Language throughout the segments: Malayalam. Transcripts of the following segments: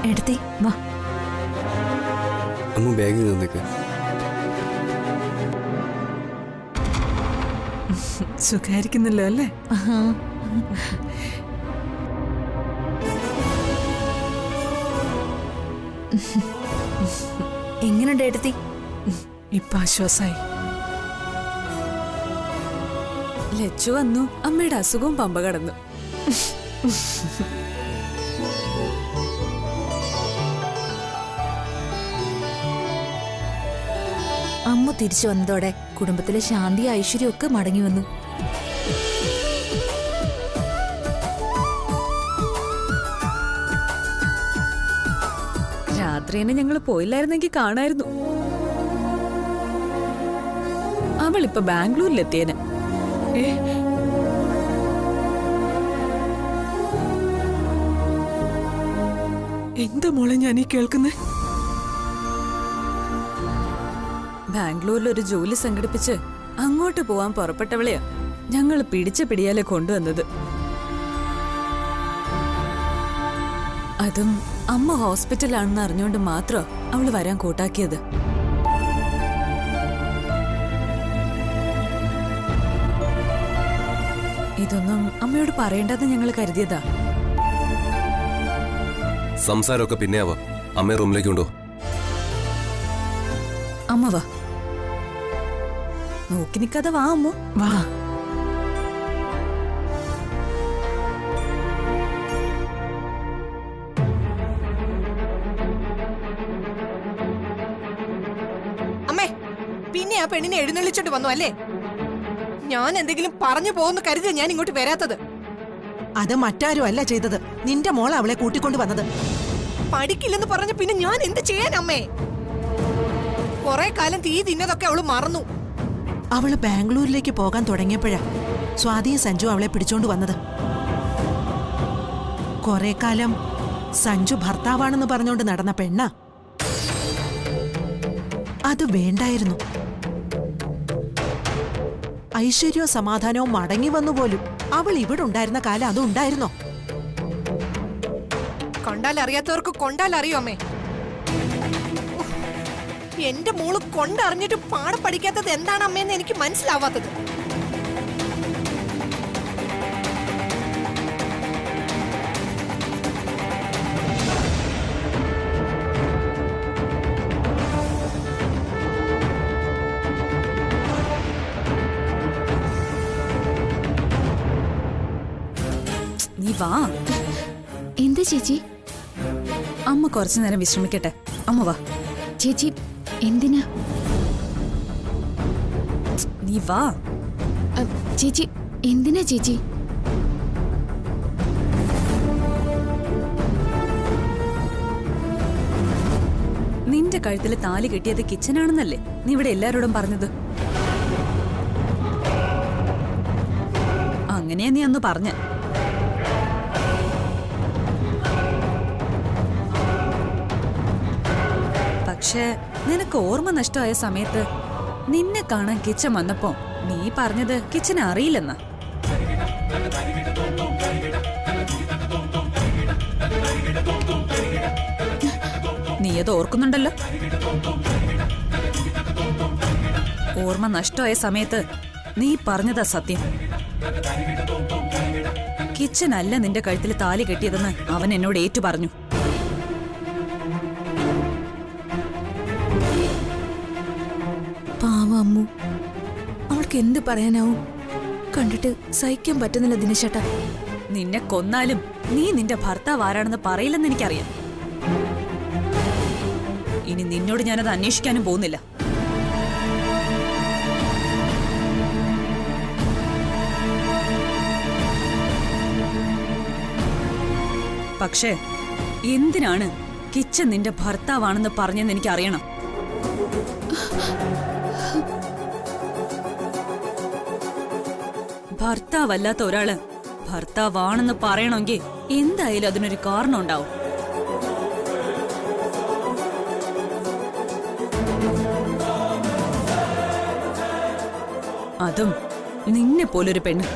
എടുത്തേ വാ. അമ്മ ബാഗ് തന്നേക്ക്. സുഖായിരിക്കുന്നല്ലോ അല്ലേ? എങ്ങനെയുണ്ട് എടുത്തി? ഇപ്പൊ ആശ്വാസായി. ലച്ചു വന്നു, അമ്മയുടെ അസുഖവും പമ്പ കടന്നു. അമ്മ തിരിച്ചു വന്നതോടെ കുടുംബത്തിലെ ശാന്തി ഐശ്വര്യം ഒക്കെ മടങ്ങി വന്നു. രാത്രിനെ ഞങ്ങള് പോയില്ലായിരുന്നെങ്കിൽ കാണായിരുന്നു. അവളിപ്പൊ ബാംഗ്ലൂരിലെത്തിയേനെ. എന്താ മോളെ ഞാൻ ഈ കേൾക്കുന്നേ? ബാംഗ്ലൂരിൽ ഒരു ജോലി സംഘടിപ്പിച്ച് അങ്ങോട്ട് പോവാൻ പുറപ്പെട്ടവളെയാ ഞങ്ങൾ പിടിച്ച പിടിയാലെ കൊണ്ടുവന്നത്. അതും അമ്മ ഹോസ്പിറ്റലാണെന്ന് അറിഞ്ഞുകൊണ്ട് മാത്രം അവള് വരാൻ കൂട്ടാക്കിയത്. ഇതൊന്നും അമ്മയോട് പറയേണ്ടെന്ന് ഞങ്ങൾ കരുതിയതാ. സംസാരമൊക്കെ പിന്നെ ആവാം. അമ്മയെ റൂമിലേക്ക് കൊണ്ടോ. അമ്മ വാ, നോക്കി നിൽക്കാതെ വാ അമ്മ വാ. അമ്മേ, പിന്നെ ആ പെണ്ണിനെ എഴുന്നള്ളിച്ചോണ്ട് വന്നു അല്ലേ? ഞാൻ എന്തെങ്കിലും പറഞ്ഞു പോകുന്ന കരുതി ഞാൻ ഇങ്ങോട്ട് വരാത്തത്. അത് മറ്റാരും അല്ല ചെയ്തത്, നിന്റെ മോൾ അവളെ കൂട്ടിക്കൊണ്ട് വന്നത്. പഠിക്കില്ലെന്ന് പറഞ്ഞ പിന്നെ ഞാൻ എന്ത് ചെയ്യാൻ അമ്മേ? കുറെ കാലം തീ തിന്നതൊക്കെ അവള് മറന്നു. അവള് ബാംഗ്ലൂരിലേക്ക് പോകാൻ തുടങ്ങിയപ്പോഴാ സ്വാതിയും സഞ്ജു അവളെ പിടിച്ചോണ്ട് വന്നത്. കുറെ കാലം സഞ്ജു ഭർത്താവാണെന്ന് പറഞ്ഞോണ്ട് നടന്ന പെണ്ണ. അത് വേണ്ടായിരുന്നു. ഐശ്വര്യവും സമാധാനവും മടങ്ങി വന്നു പോലും. അവൾ ഇവിടെ ഉണ്ടായിരുന്ന കാലം അതും ഉണ്ടായിരുന്നോ? കണ്ടാൽ അറിയാത്തവർക്ക് കൊണ്ടാൽ അറിയോ അമ്മേ? എന്റെ മോള് കൊണ്ടറിഞ്ഞിട്ട് പാഠം പഠിക്കാത്തത് എന്താണ് അമ്മയെന്ന് എനിക്ക് മനസ്സിലാവാത്തത്. നീ വാ. എന്താ ചേച്ചി? അമ്മ കുറച്ചു നേരം വിശ്രമിക്കട്ടെ. അമ്മ വാ. ചേച്ചി എന്തിനാ? നീ വാ. ചേച്ചി എന്തിനാ ചേച്ചി? നിന്റെ കഴുത്തിൽ താലി കെട്ടിയത് കിച്ചനാണെന്നല്ലേ നീ ഇവിടെ എല്ലാരോടും പറഞ്ഞത്? അങ്ങനെയാ നീ അന്ന് പറഞ്ഞ. പക്ഷേ നിനക്ക് ഓർമ്മ നഷ്ടമായ സമയത്ത് നിന്നെ കാണാൻ കിച്ചൻ വന്നപ്പോ നീ പറഞ്ഞത് കിച്ചനെ അറിയില്ലെന്നാ. നീ അത് ഓർക്കുന്നുണ്ടല്ലോ? ഓർമ്മ നഷ്ടമായ സമയത്ത് നീ പറഞ്ഞതാ സത്യം. കിച്ചൻ അല്ല നിന്റെ കഴുത്തിൽ താലി കെട്ടിയതെന്ന് അവൻ എന്നോട് ഏറ്റു പറഞ്ഞു. പാവ അമ്മു, അവൾക്ക് എന്ത് പറയാനാവും? കണ്ടിട്ട് സഹിക്കാൻ പറ്റുന്നില്ല ദിനേശേട്ടാ. നിന്നെ കൊന്നാലും നീ നിന്റെ ഭർത്താവ് ആരാണെന്ന് പറയില്ലെന്ന് എനിക്കറിയാം. ഇനി നിന്നോട് ഞാനത് അന്വേഷിക്കാനും പോകുന്നില്ല. പക്ഷേ എന്തിനാണ് കിച്ചൻ നിന്റെ ഭർത്താവാണെന്ന് പറഞ്ഞെന്ന് എനിക്കറിയണം. ഭർത്താവല്ലാത്ത ഒരാള് ഭർത്താവാണെന്ന് പറയണമെങ്കിൽ എന്തായാലും അതിനൊരു കാരണം ഉണ്ടാവും. അതും നിന്നെ പോലൊരു പെണ്ണ്.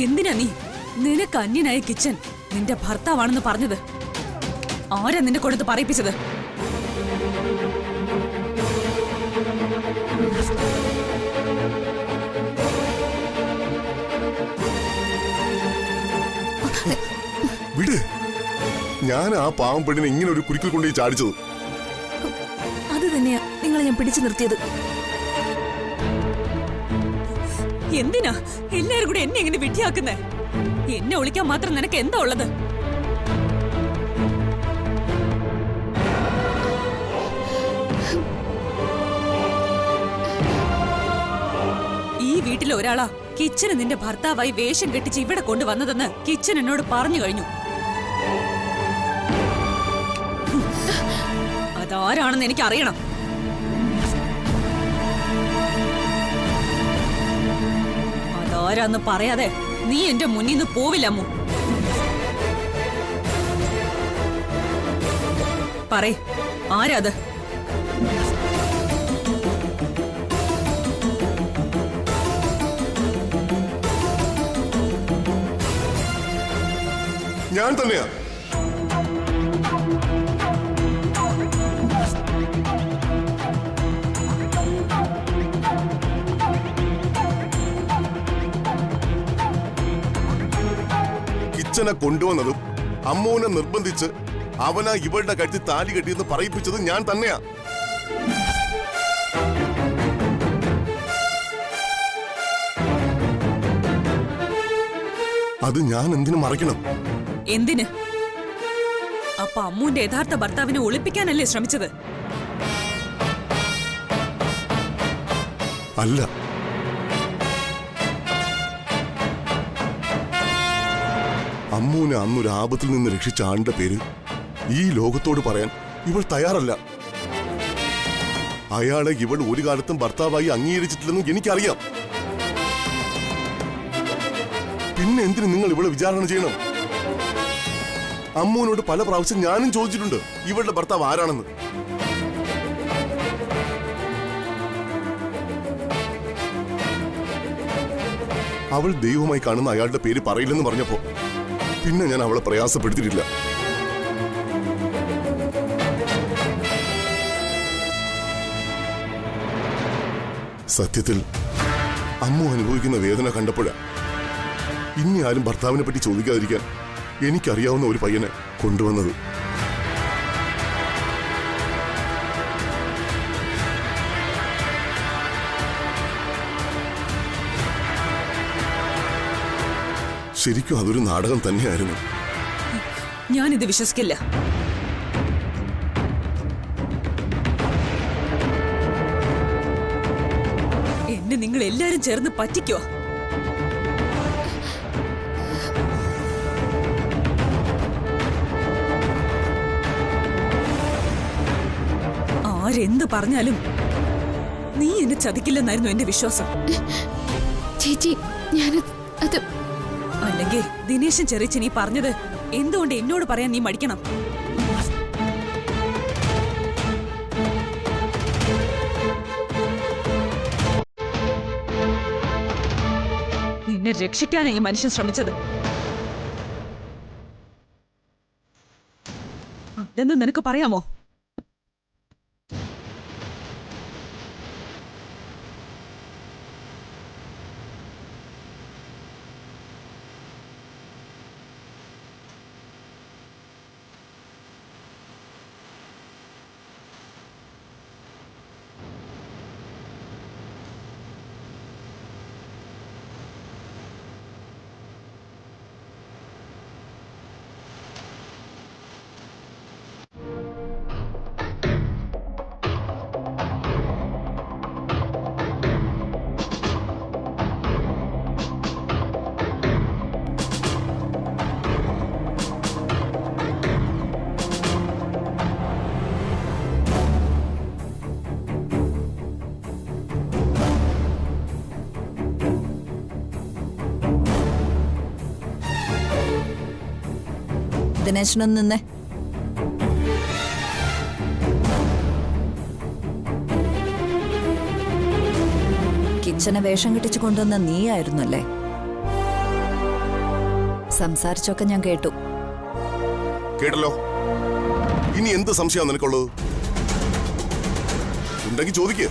എന്തിനാ നീ നിനക്ക് അന്യനായ കിച്ചൻ നിന്റെ ഭർത്താവാണെന്ന് പറഞ്ഞത്? ആരാ നിന്നെ കൊടുത്ത് പറയിപ്പിച്ചത്? വിട്. ഞാൻ ആ പാവം പെണ്ണിനെ ഇങ്ങനെ ഒരു കുരുക്കിൽ കൊണ്ടുപോയി ചാടിച്ചത്. അത് തന്നെയാ നിങ്ങളെ ഞാൻ പിടിച്ചു നിർത്തിയത്. എന്തിനാ എല്ലാരും കൂടെ എന്നെ ഇങ്ങനെ വിട്ടിയാക്കുന്നേ? എന്നെ ഒളിക്കാൻ മാത്രം നിനക്ക് എന്താ ഉള്ളത്? ഈ വീട്ടിലെ ഒരാളാ കിച്ചന് നിന്റെ ഭർത്താവായി വേഷം കെട്ടിച്ച് ഇവിടെ കൊണ്ടുവന്നതെന്ന് കിച്ചൻ എന്നോട് പറഞ്ഞു കഴിഞ്ഞു. അതാരാണെന്ന് എനിക്ക് അറിയണം. അതാരാന്ന് പറയാതെ നീ എന്റെ മുന്നിൽ നിന്ന് പോവില്ല അമ്മു. പറയ്, ആരാത്? ഞാൻ തന്നെയാ. കിച്ചനെ കൊണ്ടുവന്നതും അമ്മൂനെ നിർബന്ധിച്ച് അവനാ ഇവളുടെ കഴുത്തിൽ താലി കെട്ടിയെന്ന് പറയിപ്പിച്ചത് ഞാൻ തന്നെയാ. അത് ഞാൻ എന്തിനു മറയ്ക്കണം? എന്തിന്? അപ്പൊ അമ്മുവിന്റെ യഥാർത്ഥ ഭർത്താവിനെ ഒളിപ്പിക്കാനല്ലേ ശ്രമിച്ചത്? അല്ല, അമ്മൂനെ അന്നൊരു ആപത്തിൽ നിന്ന് രക്ഷിച്ച ആളുടെ പേര് ഈ ലോകത്തോട് പറയാൻ ഇവൾ തയ്യാറല്ല. അയാളെ ഇവൾ ഒരു കാലത്തും ഭർത്താവായി അംഗീകരിച്ചിട്ടില്ലെന്നും എനിക്കറിയാം. പിന്നെ എന്തിനു നിങ്ങൾ ഇവളെ വിചാരണ ചെയ്യണം? അമ്മൂനോട് പല പ്രാവശ്യം ഞാനും ചോദിച്ചിട്ടുണ്ട് ഇവളുടെ ഭർത്താവ് ആരാണെന്ന്. അവൾ ദൈവമായി കാണുന്ന അയാളുടെ പേര് പറയില്ലെന്ന് പറഞ്ഞപ്പോ പിന്നെ ഞാൻ അവളെ പ്രയാസപ്പെടുത്തിയിട്ടില്ല. സത്യത്തിൽ അമ്മു അനുഭവിക്കുന്ന വേദന കണ്ടപ്പോഴാ ഇനി ആരും ഭർത്താവിനെ പറ്റി ചോദിക്കാതിരിക്കാൻ എനിക്കറിയാവുന്ന ഒരു പയ്യനെ കൊണ്ടുവന്നത്. ശരിക്കും അതൊരു നാടകം തന്നെയായിരുന്നു. ഞാനിത് വിശ്വസിക്കില്ല. എന്നെ നിങ്ങൾ എല്ലാരും ചേർന്ന് പറ്റിക്കോ? ആരെന്ത് പറഞ്ഞാലും നീ എന്നെ ചതിക്കില്ലെന്നായിരുന്നു എന്റെ വിശ്വാസം. ചേച്ചി, അത് അല്ലെങ്കിൽ ദിനേശൻ ചെറിച്ച് നീ പറഞ്ഞത് എന്തുകൊണ്ട് എന്നോട് പറയാൻ നീ മടിക്കണം? നിന്നെ രക്ഷിക്കാനാണ് ഈ മനുഷ്യൻ ശ്രമിച്ചത്. അതെന്ന് നിനക്ക് പറയാമോ? ദിനേശനൊന്ന് നിന്നേ. കിച്ചനെ വേഷം കെട്ടിച്ചു കൊണ്ടുവന്ന നീയായിരുന്നല്ലേ? സംസാരിച്ചൊക്കെ ഞാൻ കേട്ടു. കേട്ടല്ലോ. ഇനി എന്ത് സംശയമാണ് നിനക്കുള്ളത്? ഉണ്ടെങ്കിൽ ചോദിക്കുക,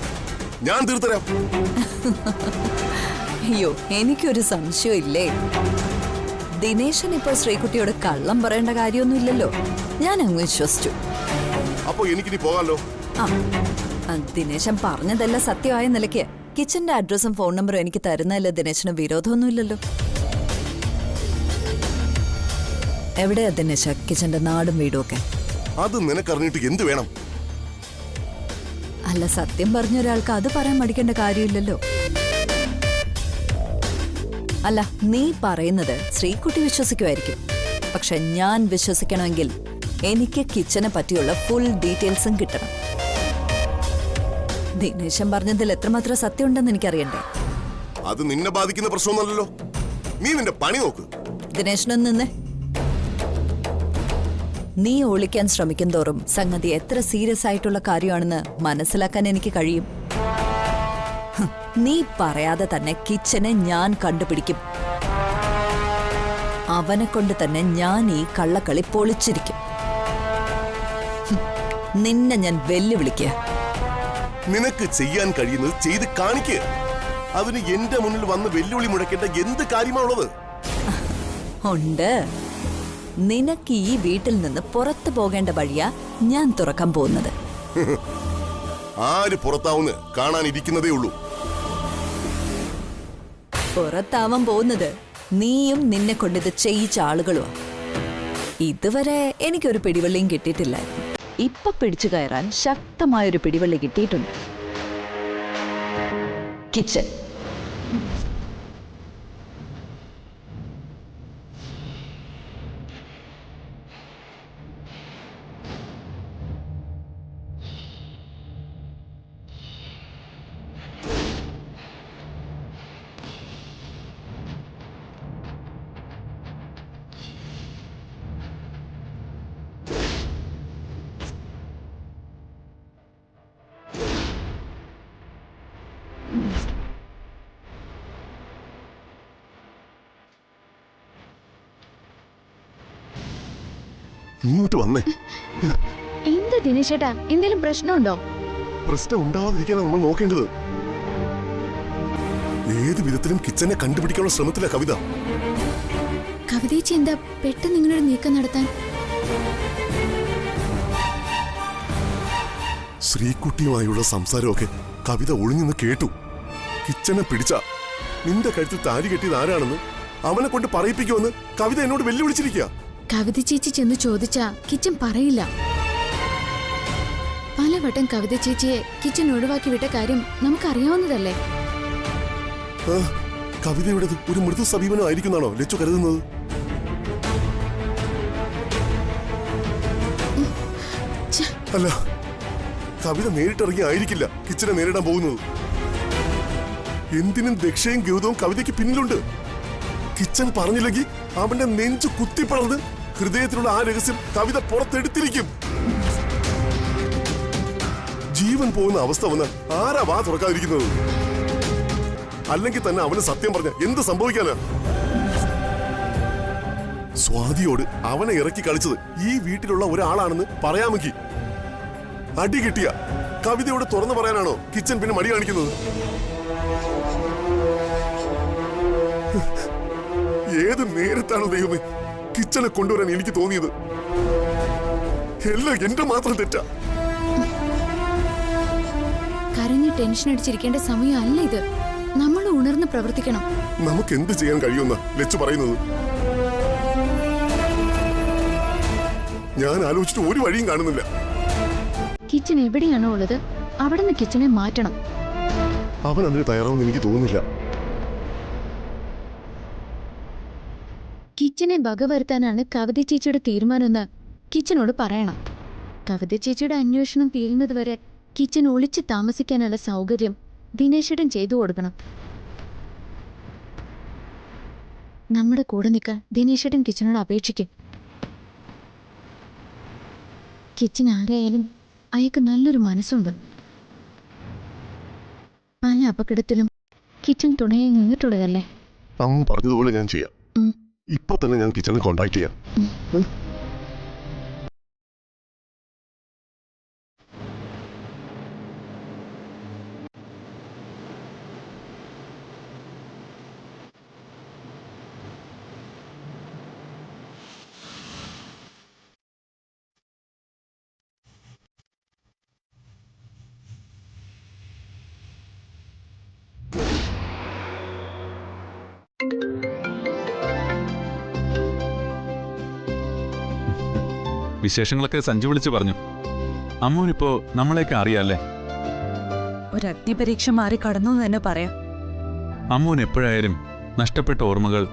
ഞാൻ തീർത്തരാം. അയ്യോ, എനിക്കൊരു സംശയമില്ലേ. ദിനേശൻ ഇപ്പോൾ ശ്രീകുട്ടിയോട് കള്ളം പറയേണ്ട കാര്യമൊന്നുമില്ലല്ലോ. ഞാൻ അങ്ങ് വിശ്വസിച്ചു. അപ്പൊ എനിക്കിനി പോകാമല്ലോ. ദിനേശൻ പറഞ്ഞതല്ല സത്യമായ നിലയ്ക്ക് കിച്ചന്റെ അഡ്രസ്സും ഫോൺ നമ്പറും എനിക്ക് തരുന്നതല്ല ദിനേശന് വിരോധമൊന്നുമില്ലല്ലോ. എവിടെയാ ദിനേശ കിച്ചന്റെ നാടും വീടും ഒക്കെ? അത് നിനക്കറിഞ്ഞിട്ട് എന്ത് വേണം? അല്ല, സത്യം പറഞ്ഞ ഒരാൾക്ക് അത് പറയാൻ മടിക്കേണ്ട കാര്യമില്ലല്ലോ. അല്ല, നീ പറയുന്നത് ശ്രീകുട്ടി വിശ്വസിക്കുമായിരിക്കും. പക്ഷെ ഞാൻ വിശ്വസിക്കണമെങ്കിൽ എനിക്ക് കിച്ചനെ പറ്റിയുള്ള ഫുൾ ഡീറ്റെയിൽസും കിട്ടണം. ദിനേശൻ പറഞ്ഞതിൽ എത്രമാത്രം സത്യം ഉണ്ടെന്ന് എനിക്കറിയണ്ടേ. അത് നിന്നെ ബാധിക്കുന്ന പ്രശ്നമൊന്നുമല്ലല്ലോ. നീ നിന്റെ പണി നോക്ക്. ദിനേശനൊന്ന് നിന്നേ. നീ ഒളിക്കാൻ ശ്രമിക്കും തോറും സംഗതി എത്ര സീരിയസ് ആയിട്ടുള്ള കാര്യമാണെന്ന് മനസ്സിലാക്കാൻ എനിക്ക് കഴിയും. നീ പറയാതെ തന്നെ കിച്ചനെ ഞാൻ കണ്ടുപിടിക്കും. അവനെ കൊണ്ട് തന്നെ ഞാൻ ഈ കള്ളക്കളി പൊളിച്ചിരിക്കും. നിന്നെ ഞാൻ വെല്ലുവിളിക്കുക. നിനക്ക് ചെയ്യാൻ കഴിയുന്നത് ചെയ്ത് കാണിക്കുക. അതിന് എന്റെ മുന്നിൽ വന്ന് വെല്ലുവിളി മുഴക്കേണ്ട എന്ത് കാര്യമാണുള്ളത്? ഉണ്ട്. നിനക്ക് ഈ വീട്ടിൽ നിന്ന് പുറത്തു പോകേണ്ട വഴിയാ ഞാൻ തുറക്കാൻ പോകുന്നത്. ആര് പുറത്താവുന്ന് കാണാനിരിക്കുന്നതേ ഉള്ളൂ. പുറത്താവാൻ പോകുന്നത് നീയും നിന്നെ കൊണ്ടിത് ചെയ്യിച്ച ആളുകളുമാ. ഇതുവരെ എനിക്കൊരു പിടിവള്ളിയും കിട്ടിയിട്ടില്ലായിരുന്നു. ഇപ്പൊ പിടിച്ചു കയറാൻ ശക്തമായൊരു പിടിവള്ളി കിട്ടിയിട്ടുണ്ട്. കിച്ചൻ. ഇങ്ങോട്ട് വന്നേ. എന്താ ദിനേശേട്ടാ, എന്തെങ്കിലും പ്രശ്നമുണ്ടോ? പ്രശ്നം ഉണ്ടാവാതിരിക്കാനാണ് നമ്മൾ നോക്കേണ്ടത്. ഏത് വിധത്തിലും കിച്ചനെ കണ്ടുപിടിക്കാനുള്ള ശ്രമത്തിലാ കവിത. കവിതേച്ചി എന്താ പെട്ടെന്ന് ഇങ്ങനൊരു നീക്കം നടത്താൻ? ശ്രീകുട്ടിയുമായുള്ള സംസാരമൊക്കെ കവിത ഒളിഞ്ഞെന്ന് കേട്ടു. കിച്ചനെ പിടിച്ച നിന്റെ കഴുത്തിൽ താലി കെട്ടിയത് ആരാണെന്ന് അവനെ കൊണ്ട് പറയിപ്പിക്കുമെന്ന് കവിത എന്നോട് വെല്ലുവിളിച്ചിരിക്കുക. കവിത ചേച്ചി ചെന്ന് ചോദിച്ചാ കിച്ചൻ പറയില്ല. പലവട്ടം കവിത ചേച്ചിയെ കിച്ചൻ ഒഴിവാക്കി വിട്ട കാര്യം നമുക്കറിയാവുന്നതല്ലേ. കവിതയുടേത് ഒരു മൃദു സമീപനം ആയിരിക്കുന്നാണോ ലച്ചു കരുതുന്നത്? അല്ല, കവിത നേരിട്ടിറങ്ങി ആയിരിക്കില്ല കിച്ചനെ നേരിടാൻ പോകുന്നത്. എന്തിനും ദക്ഷയും ഗൗതവും കവിതയ്ക്ക് പിന്നിലുണ്ട്. കിച്ചൻ പറഞ്ഞില്ലെങ്കിൽ അവന്റെ നെഞ്ചു കുത്തിപ്പറന്ന് ഹൃദയത്തിലുള്ള ആ രഹസ്യം കവിത പുറത്തെടുത്തിരിക്കും. ജീവൻ പോകുന്ന അവസ്ഥ വന്ന് ആരാ വാ തുറക്കാതിരിക്കുന്നത്? അല്ലെങ്കിൽ തന്നെ അവന് സത്യം പറഞ്ഞ എന്ത് സംഭവിക്കാനാ? സ്വാതിയോട് അവനെ ഇറക്കി കളിച്ചത് ഈ വീട്ടിലുള്ള ഒരാളാണെന്ന് പറയാമെങ്കിൽ അടി കിട്ടിയ കവിതയോട് തുറന്നു പറയാനാണോ കിച്ചൻ പിന്നെ മടി കാണിക്കുന്നത്? ഏത് നേരത്താണ് ദൈവമേ കിച്ചനെ കൊണ്ടുവരാൻ എനിക്ക് തോന്നിയത്? എല്ലാം എന്റെ മാത്രം തെറ്റാ. കരഞ്ഞ് ടെൻഷൻ അടിച്ചിരിക്കേണ്ട സമയമല്ല ഇത്. നമ്മൾ ഉണർന്ന് പ്രവർത്തിക്കണം. നമുക്ക് എന്ത് ചെയ്യാൻ കഴിയുമെന്ന ലച്ചു പറയുന്നത്? ഞാൻ ആലോചിച്ചിട്ട് ഒരു വഴിയും കാണുന്നില്ല. കിച്ചൻ എവിടെയാണോ ഉള്ളത് അവിടെ നിന്ന് കിച്ചനെ മാറ്റണം. അവൻ അതിന് തയ്യാറാവുമെന്ന് എനിക്ക് തോന്നുന്നില്ല. കിച്ചനെ വകവരുത്താനാണ് കവിത ചേച്ചിയുടെ തീരുമാനമെന്ന് കിച്ചനോട് പറയണം. കവിത ചേച്ചിയുടെ അന്വേഷണം തീരുന്നത് വരെ കിച്ചൻ ഒളിച്ച് താമസിക്കാനുള്ള സൗകര്യം ദിനേശേട്ടൻ ചെയ്തു കൊടുക്കണം. നമ്മുടെ കൂടെ നിൽക്കാൻ ദിനേശേട്ടൻ കിച്ചനോട് അപേക്ഷിക്കും. കിച്ചൻ ആരായാലും അയാൾക്ക് നല്ലൊരു മനസ്സുണ്ട്. പല അപകടത്തിലും കിച്ചൻ തുണയിൽ നിന്നിട്ടുള്ളതല്ലേ. പറഞ്ഞതുപോലെ ഞാൻ ചെയ്യാം. ഇപ്പൊ തന്നെ ഞാൻ കിച്ചണിൽ കോണ്ടാക്ട് ചെയ്യാം. വിശേഷങ്ങളൊക്കെ സഞ്ജു വിളിച്ചു പറഞ്ഞു. അമ്മൂനിപ്പോ നമ്മളെയൊക്കെ അറിയാല്ലേ? ഒരു അഗ്നിപരീക്ഷ മാറി കടന്നു എന്ന് തന്നെ പറയാം. അമ്മൂന് എപ്പോഴായാലും നഷ്ടപ്പെട്ട ഓർമ്മകൾ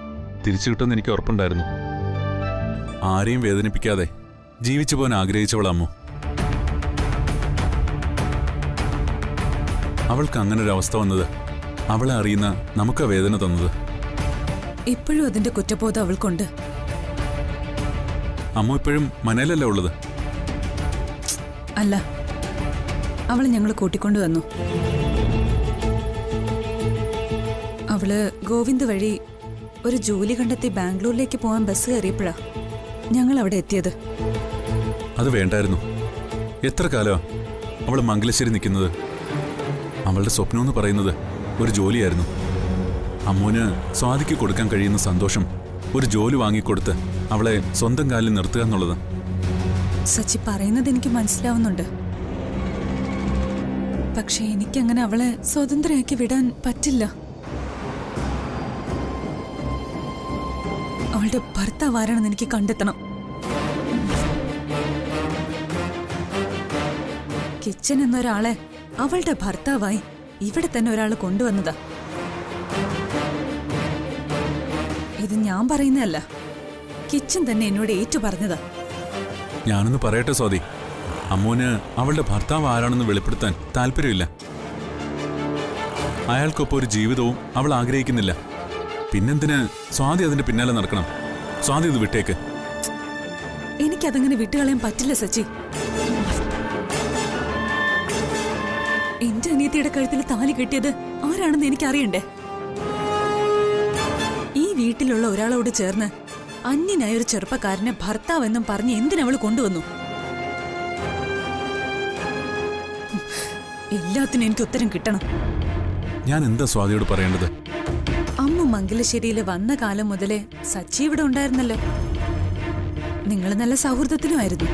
തിരിച്ചു കിട്ടുമെന്ന് എനിക്ക് ഉറപ്പുണ്ടായിരുന്നു. ആരെയും വേദനിപ്പിക്കാതെ ജീവിച്ചു പോകാൻ ആഗ്രഹിച്ചവൾ അമ്മു. അവൾക്ക് അങ്ങനൊരവസ്ഥ വന്നത് അവളെ അറിയുന്ന നമുക്കാ വേദന തന്നത്. ഇപ്പോഴും അതിന്റെ കുറ്റബോധം അവൾക്കുണ്ട്. അമ്മു ഇപ്പോഴും മനയിലല്ല ഉള്ളത്. അല്ല, അവളെ ഞങ്ങൾ കൂട്ടിക്കൊണ്ടു വന്നു. അവള് ഗോവിന്ദ് വഴി ഒരു ജോലി കണ്ടെത്തി ബാംഗ്ലൂരിലേക്ക് പോകാൻ ബസ് കയറിയപ്പോഴാ ഞങ്ങൾ അവിടെ എത്തിയത്. അത് വേണ്ടായിരുന്നു. എത്ര കാലമാ അവൾ മംഗലശ്ശേരി നിൽക്കുന്നത്. അവളുടെ സ്വപ്നം എന്ന് പറയുന്നത് ഒരു ജോലിയായിരുന്നു. അമ്മൂന് സ്വാതിക്ക് കൊടുക്കാൻ കഴിയുന്ന സന്തോഷം ഒരു ജോലി വാങ്ങിക്കൊടുത്ത് അവളെ സ്വന്തം കാലിൽ നിർത്തുക എന്നുള്ളത്. സച്ചി പറയുന്നത് എനിക്ക് മനസ്സിലാവുന്നുണ്ട്. പക്ഷെ എനിക്കങ്ങനെ അവളെ സ്വതന്ത്രയാക്കി വിടാൻ പറ്റില്ല. അവളുടെ ഭർത്താവ് ആരാണെന്ന് എനിക്ക് കണ്ടെത്തണം. കിച്ചൻ എന്നൊരാളെ അവളുടെ ഭർത്താവായി ഇവിടെ തന്നെ ഒരാൾ കൊണ്ടുവന്നതാ. ഇത് ഞാൻ പറയുന്നതല്ല, കിച്ചൻ തന്നെ എന്നോട് ഏറ്റു പറഞ്ഞതാ. ഞാനൊന്ന് പറയട്ടെ സ്വാതി, അമ്മൂന് അവളുടെ ഭർത്താവ് ആരാണെന്ന് വെളിപ്പെടുത്താൻ താല്പര്യമില്ല. അയാൾക്കൊപ്പം ഒരു ജീവിതവും അവൾ ആഗ്രഹിക്കുന്നില്ല. പിന്നെന്തിന് സ്വാതി അതിന്റെ പിന്നാലെ നടക്കണം? സ്വാതി ഇത് വിട്ടേക്ക്. എനിക്കതങ്ങനെ വിട്ടുകളയാൻ പറ്റില്ല സച്ചി. എന്റെ അനിയത്തിയുടെ കഴുത്തിൽ താലി കെട്ടിയത് ആരാണെന്ന് എനിക്കറിയണ്ടേ? ഈ വീട്ടിലുള്ള ഒരാളോട് ചേർന്ന് അന്യനായ ഒരു ചെറുപ്പക്കാരനെ ഭർത്താവെന്നും പറഞ്ഞ് എന്തിനവള് കൊണ്ടുവന്നു? എല്ലാത്തിനും എനിക്ക് ഉത്തരം കിട്ടണം. ഞാൻ എന്താ സ്വാതിയോട് പറയേണ്ടത്? അമ്മ മംഗലശ്ശേരിയിൽ വന്ന കാലം മുതലേ സച്ചി ഇവിടെ ഉണ്ടായിരുന്നല്ലോ. നിങ്ങൾ നല്ല സൗഹൃദത്തിനുമായിരുന്നു.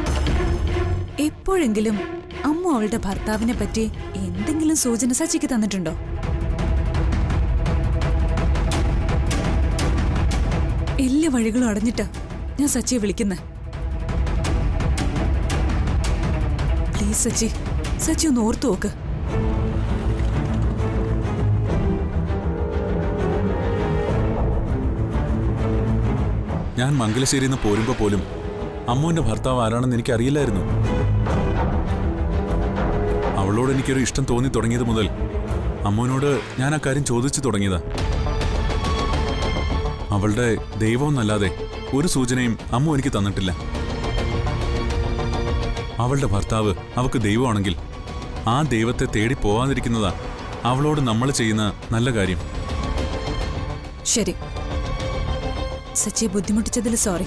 എപ്പോഴെങ്കിലും അമ്മ അവളുടെ ഭർത്താവിനെ പറ്റി എന്തെങ്കിലും സൂചന സച്ചിക്ക് തന്നിട്ടുണ്ടോ? എല്ലാ വഴികളും അടഞ്ഞിട്ടാ ഞാൻ സച്ചിയെ വിളിക്കുന്നത്. പ്ലീസ് സച്ചി, സച്ചി ഒന്ന് ഓർത്തു നോക്ക്. ഞാൻ മംഗലശ്ശേരിയിൽ നിന്ന് പോരുമ്പോ പോലും അമ്മുവിന്റെ ഭർത്താവ് ആരാണെന്ന് എനിക്കറിയില്ലായിരുന്നു. അവളോട് എനിക്കൊരു ഇഷ്ടം തോന്നി തുടങ്ങിയത് മുതൽ അമ്മുവിനോട് ഞാൻ ആ കാര്യം ചോദിച്ചു തുടങ്ങിയതാ. അവളുടെ ദൈവമെന്നല്ലാതെ ഒരു സൂചനയും അമ്മു എനിക്ക് തന്നിട്ടില്ല. അവളുടെ ഭർത്താവ് അവൾക്ക് ദൈവമാണെങ്കിൽ ആ ദൈവത്തെ തേടി പോവാതിരിക്കുന്നതാ അവളോട് നമ്മൾ ചെയ്യുന്ന നല്ല കാര്യം. ശരി, സച്ചിയെ ബുദ്ധിമുട്ടിച്ചതിൽ സോറി.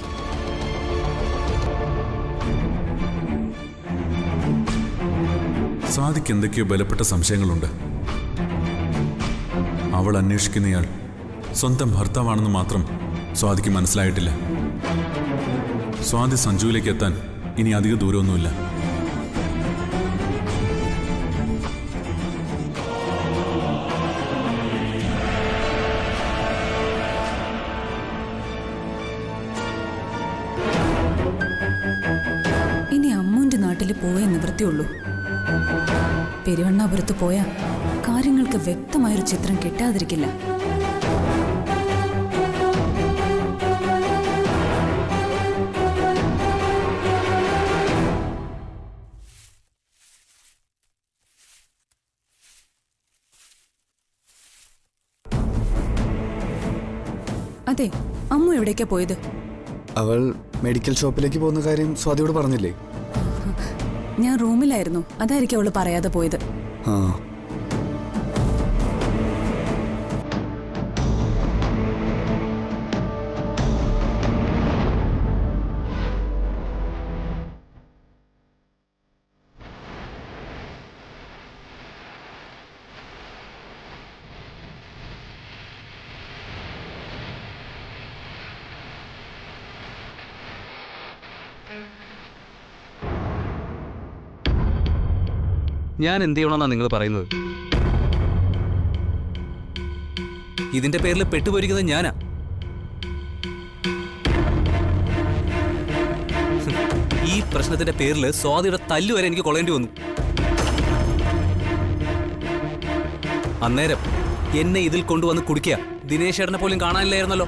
സ്വാതിക്ക് എന്തൊക്കെയോ ബലപ്പെട്ട സംശയങ്ങളുണ്ട്. അവൾ അന്വേഷിക്കുന്നയാൾ സ്വന്തം ഭർത്താവാണെന്ന് മാത്രം സ്വാതിക്ക് മനസ്സിലായിട്ടില്ല. സ്വാതി സഞ്ജുവിലേക്ക് എത്താൻ ഇനി അധിക ദൂരമൊന്നുമില്ല. ഇനി അമ്മുവിന്റെ നാട്ടിൽ പോയേ നിവൃത്തിയുള്ളൂ. പെരുവണ്ണാപുരത്ത് പോയാൽ കാര്യങ്ങൾക്ക് വ്യക്തമായൊരു ചിത്രം കിട്ടാതിരിക്കില്ല. അതെ, അമ്മു എവിടേക്കാ പോയത്? അവൾ മെഡിക്കൽ ഷോപ്പിലേക്ക് പോകുന്ന കാര്യം സ്വാതിയോട് പറഞ്ഞില്ലേ? ഞാൻ റൂമിലായിരുന്നു, അതായിരിക്കും അവള് പറയാതെ പോയത്. ആ, ഞാൻ എന്ത് ചെയ്യണമെന്നാണ് നിങ്ങൾ പറയുന്നത്? ഇതിന്റെ പേരിൽ പെട്ടുപോയിരിക്കുന്നത് ഞാനാ. ഈ പ്രശ്നത്തിന്റെ പേരിൽ സ്വാതിയുടെ തല്ലുവരെ എനിക്ക് കൊള്ളേണ്ടി വന്നു. അന്നേരം എന്നെ ഇതിൽ കൊണ്ടുവന്ന് കുടിക്കുക ദിനേശ് ചേട്ടനെ പോലും കാണാനില്ലായിരുന്നല്ലോ.